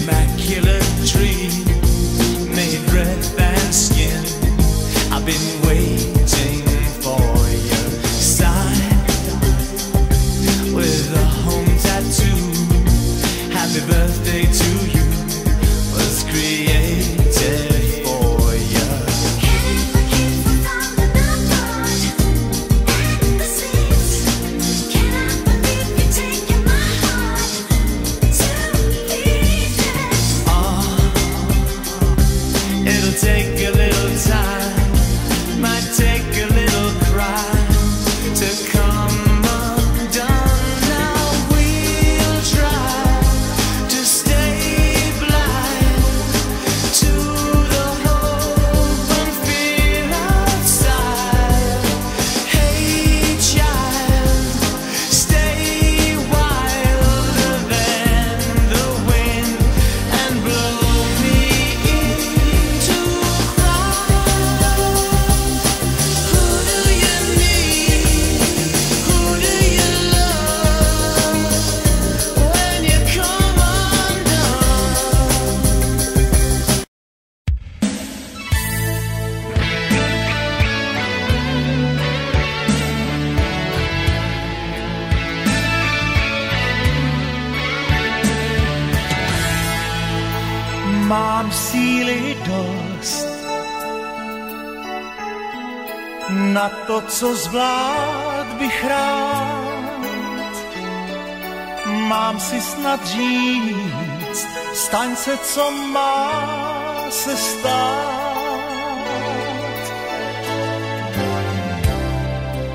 immaculate tree made breath and skin. I've been waiting for your sign with a home tattoo. Happy birthday to you was created for you. It'll take a little time, might take a little cry to come undone. Now we'll try to stay blind to the hope and fear outside. Hey child, stay wilder than the wind and blow me into cry. Who do you need? Who do you love when you come undone? Mám síly dost na to, co zvlád bych rád. Mám si snad říct, staň se, co má se stát.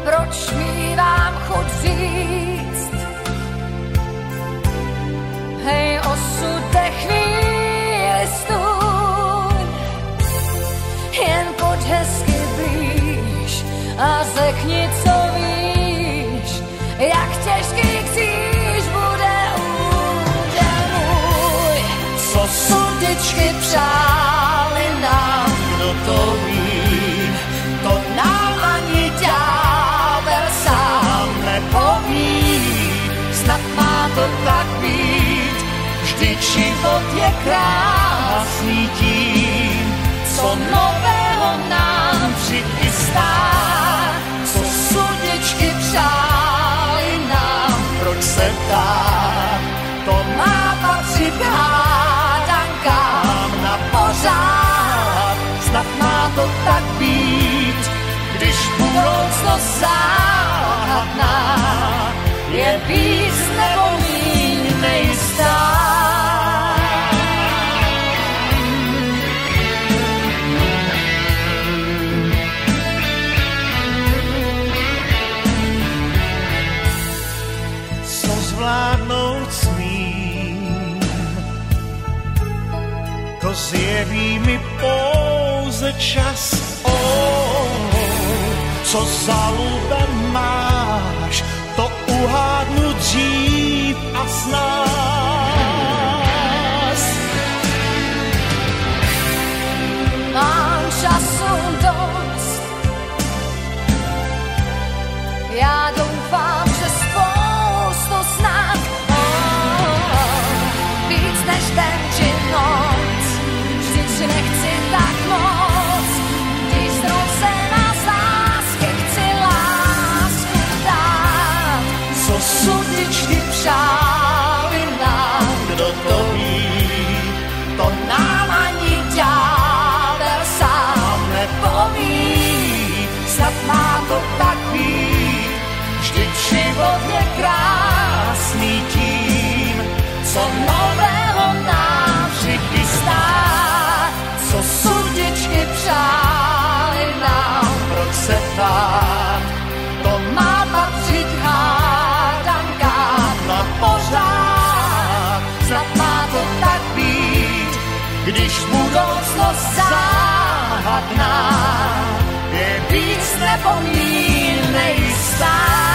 Proč mívám chuť říct, hej osude, chvíli stůň, jen pojď hezky blíž a řekni, co víš, jak těžký kříž bude úděl můj. Co sudičky přáli nám, kdo to ví, to nám ani ďábel sám nepoví. Snad má to tak být, vždyť život je krásný tím, co nového nám přichystá. Co sudičky přáli nám, proč se ptát, to má patřit hádankám na pořád. Snad má to tak být, když budoucnost záhadná je víc nebo míň nejistá. Co zvládnout smím, to zjeví mi pouze čas. Co za lubem máš, to uhádnu dřív a snás. Mám času dost, já doufám, že spoustu snad, víc než den či noc, vždyť si nechci tak moc, když znovu se nás lásky chci lásku dát. Co sudičky přáli nám, kdo to ví, to nám ani ďábel sám nepoví. Snad má to tak být, vždyť život je krásný tím, co nového nám přichystá. Co sudičky přáli nám, proč se ptát, to má patřit hádankám na pořád. Snad má to tak být, když budoucnost záhadná je víc nebo míň nejistá.